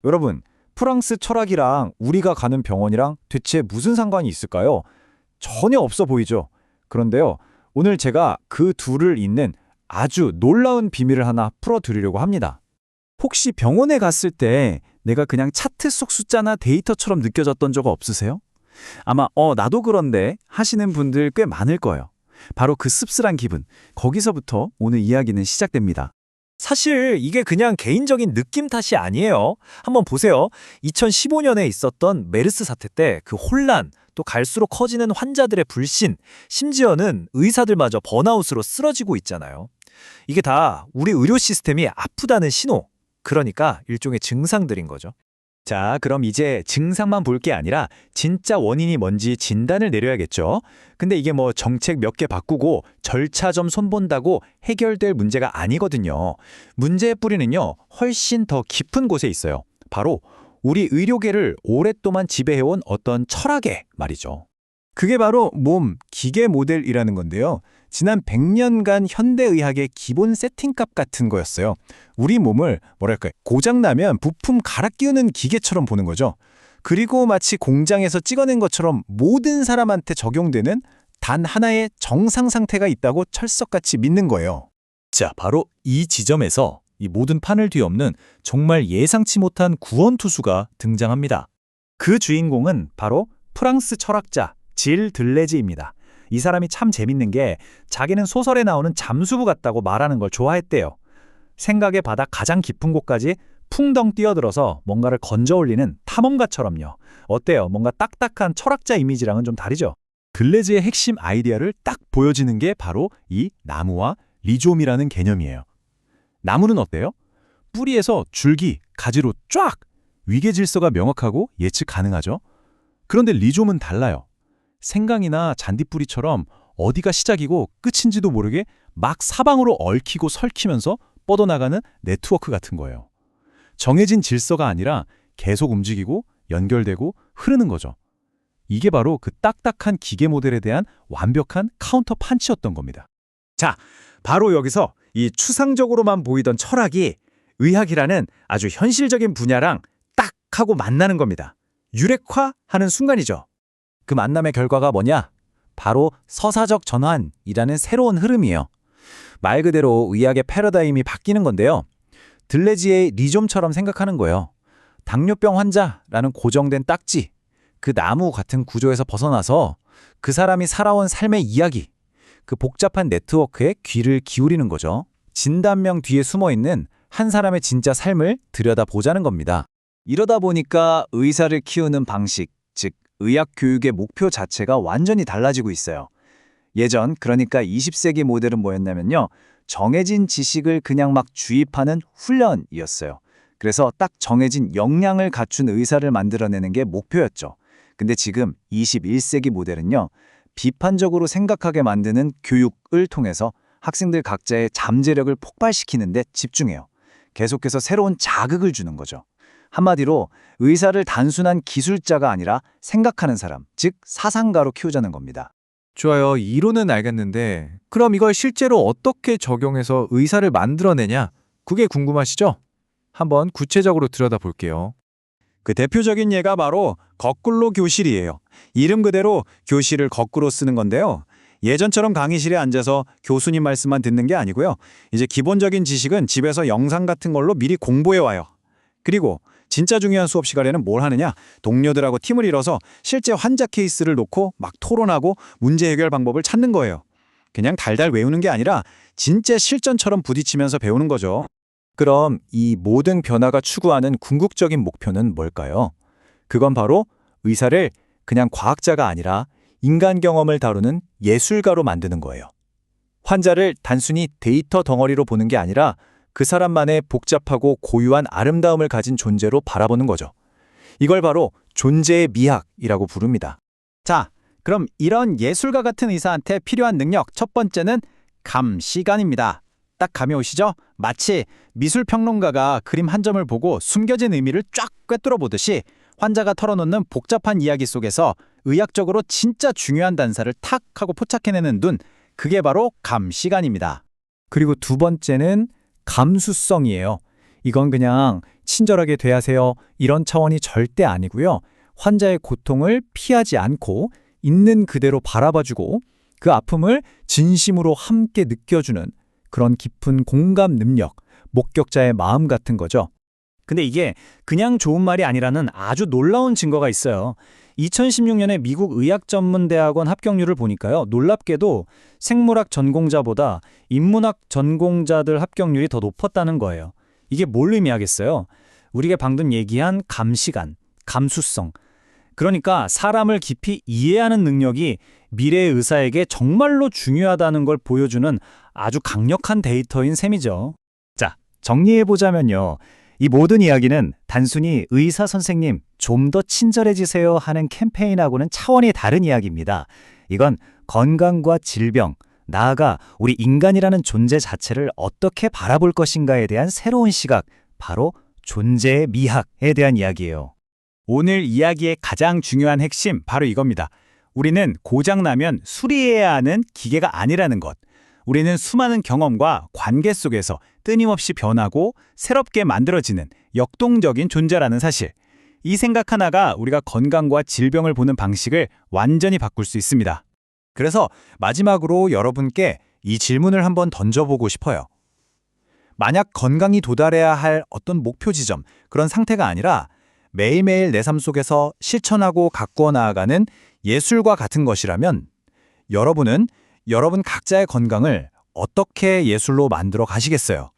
여러분, 프랑스 철학이랑 우리가 가는 병원이랑 대체 무슨 상관이 있을까요? 전혀 없어 보이죠? 그런데요, 오늘 제가 그 둘을 잇는 아주 놀라운 비밀을 하나 풀어드리려고 합니다. 혹시 병원에 갔을 때 내가 그냥 차트 속 숫자나 데이터처럼 느껴졌던 적 없으세요? 아마 나도 그런데 하시는 분들 꽤 많을 거예요. 바로 그 씁쓸한 기분, 거기서부터 오늘 이야기는 시작됩니다. 사실 이게 그냥 개인적인 느낌 탓이 아니에요. 한번 보세요. 2015년에 있었던 메르스 사태 때 그 혼란, 또 갈수록 커지는 환자들의 불신, 심지어는 의사들마저 번아웃으로 쓰러지고 있잖아요. 이게 다 우리 의료 시스템이 아프다는 신호, 그러니까 일종의 증상들인 거죠. 자, 그럼 이제 증상만 볼 게 아니라 진짜 원인이 뭔지 진단을 내려야겠죠. 근데 이게 뭐 정책 몇 개 바꾸고 절차 좀 손본다고 해결될 문제가 아니거든요. 문제의 뿌리는요, 훨씬 더 깊은 곳에 있어요. 바로 우리 의료계를 오랫동안 지배해온 어떤 철학에 말이죠. 그게 바로 몸, 기계 모델이라는 건데요. 지난 100년간 현대의학의 기본 세팅값 같은 거였어요. 우리 몸을 뭐랄까 고장나면 부품 갈아 끼우는 기계처럼 보는 거죠. 그리고 마치 공장에서 찍어낸 것처럼 모든 사람한테 적용되는 단 하나의 정상 상태가 있다고 철석같이 믿는 거예요. 자, 바로 이 지점에서 이 모든 판을 뒤엎는 정말 예상치 못한 구원투수가 등장합니다. 그 주인공은 바로 프랑스 철학자 질 들레즈입니다. 이 사람이 참 재밌는 게 자기는 소설에 나오는 잠수부 같다고 말하는 걸 좋아했대요. 생각의 바닥 가장 깊은 곳까지 풍덩 뛰어들어서 뭔가를 건져 올리는 탐험가처럼요. 어때요? 뭔가 딱딱한 철학자 이미지랑은 좀 다르죠? 들레즈의 핵심 아이디어를 딱 보여지는 게 바로 이 나무와 리좀이라는 개념이에요. 나무는 어때요? 뿌리에서 줄기, 가지로 쫙! 위계 질서가 명확하고 예측 가능하죠? 그런데 리좀은 달라요. 생강이나 잔디뿌리처럼 어디가 시작이고 끝인지도 모르게 막 사방으로 얽히고 설키면서 뻗어나가는 네트워크 같은 거예요. 정해진 질서가 아니라 계속 움직이고 연결되고 흐르는 거죠. 이게 바로 그 딱딱한 기계 모델에 대한 완벽한 카운터 판치였던 겁니다. 자, 바로 여기서 이 추상적으로만 보이던 철학이 의학이라는 아주 현실적인 분야랑 딱 하고 만나는 겁니다. 유력화하는 순간이죠. 그 만남의 결과가 뭐냐? 바로 서사적 전환이라는 새로운 흐름이에요. 말 그대로 의학의 패러다임이 바뀌는 건데요. 들레즈의 리좀처럼 생각하는 거예요. 당뇨병 환자라는 고정된 딱지, 그 나무 같은 구조에서 벗어나서 그 사람이 살아온 삶의 이야기, 그 복잡한 네트워크에 귀를 기울이는 거죠. 진단명 뒤에 숨어있는 한 사람의 진짜 삶을 들여다보자는 겁니다. 이러다 보니까 의사를 키우는 방식, 즉 의학 교육의 목표 자체가 완전히 달라지고 있어요. 예전, 그러니까 20세기 모델은 뭐였냐면요. 정해진 지식을 그냥 막 주입하는 훈련이었어요. 그래서 딱 정해진 역량을 갖춘 의사를 만들어내는 게 목표였죠. 근데 지금 21세기 모델은요. 비판적으로 생각하게 만드는 교육을 통해서 학생들 각자의 잠재력을 폭발시키는 데 집중해요. 계속해서 새로운 자극을 주는 거죠. 한마디로 의사를 단순한 기술자가 아니라 생각하는 사람, 즉 사상가로 키우자는 겁니다. 좋아요. 이론은 알겠는데 그럼 이걸 실제로 어떻게 적용해서 의사를 만들어내냐? 그게 궁금하시죠? 한번 구체적으로 들여다볼게요. 그 대표적인 예가 바로 거꾸로 교실이에요. 이름 그대로 교실을 거꾸로 쓰는 건데요. 예전처럼 강의실에 앉아서 교수님 말씀만 듣는 게 아니고요. 이제 기본적인 지식은 집에서 영상 같은 걸로 미리 공부해 와요. 그리고 진짜 중요한 수업 시간에는 뭘 하느냐? 동료들하고 팀을 이뤄서 실제 환자 케이스를 놓고 막 토론하고 문제 해결 방법을 찾는 거예요. 그냥 달달 외우는 게 아니라 진짜 실전처럼 부딪히면서 배우는 거죠. 그럼 이 모든 변화가 추구하는 궁극적인 목표는 뭘까요? 그건 바로 의사를 그냥 과학자가 아니라 인간 경험을 다루는 예술가로 만드는 거예요. 환자를 단순히 데이터 덩어리로 보는 게 아니라 그 사람만의 복잡하고 고유한 아름다움을 가진 존재로 바라보는 거죠. 이걸 바로 존재의 미학이라고 부릅니다. 자, 그럼 이런 예술가 같은 의사한테 필요한 능력 첫 번째는 감시관입니다. 딱 감이 오시죠? 마치 미술평론가가 그림 한 점을 보고 숨겨진 의미를 쫙 꿰뚫어 보듯이 환자가 털어놓는 복잡한 이야기 속에서 의학적으로 진짜 중요한 단서를 탁 하고 포착해내는 눈, 그게 바로 감시관입니다. 그리고 두 번째는 감수성이에요. 이건 그냥 친절하게 대하세요. 이런 차원이 절대 아니고요. 환자의 고통을 피하지 않고 있는 그대로 바라봐주고 그 아픔을 진심으로 함께 느껴주는 그런 깊은 공감 능력, 목격자의 마음 같은 거죠. 근데 이게 그냥 좋은 말이 아니라는 아주 놀라운 증거가 있어요. 2016년에 미국 의학전문대학원 합격률을 보니까요. 놀랍게도 생물학 전공자보다 인문학 전공자들 합격률이 더 높았다는 거예요. 이게 뭘 의미하겠어요? 우리가 방금 얘기한 감시관, 감수성. 그러니까 사람을 깊이 이해하는 능력이 미래의 의사에게 정말로 중요하다는 걸 보여주는 아주 강력한 데이터인 셈이죠. 자, 정리해보자면요. 이 모든 이야기는 단순히 의사 선생님 좀 더 친절해지세요 하는 캠페인하고는 차원이 다른 이야기입니다. 이건 건강과 질병, 나아가 우리 인간이라는 존재 자체를 어떻게 바라볼 것인가에 대한 새로운 시각, 바로 존재의 미학에 대한 이야기예요. 오늘 이야기의 가장 중요한 핵심 바로 이겁니다. 우리는 고장나면 수리해야 하는 기계가 아니라는 것. 우리는 수많은 경험과 관계 속에서 끊임없이 변하고 새롭게 만들어지는 역동적인 존재라는 사실. 이 생각 하나가 우리가 건강과 질병을 보는 방식을 완전히 바꿀 수 있습니다. 그래서 마지막으로 여러분께 이 질문을 한번 던져보고 싶어요. 만약 건강이 도달해야 할 어떤 목표 지점, 그런 상태가 아니라 매일매일 내 삶 속에서 실천하고 가꾸어 나아가는 예술과 같은 것이라면 여러분은 여러분 각자의 건강을 어떻게 예술로 만들어 가시겠어요?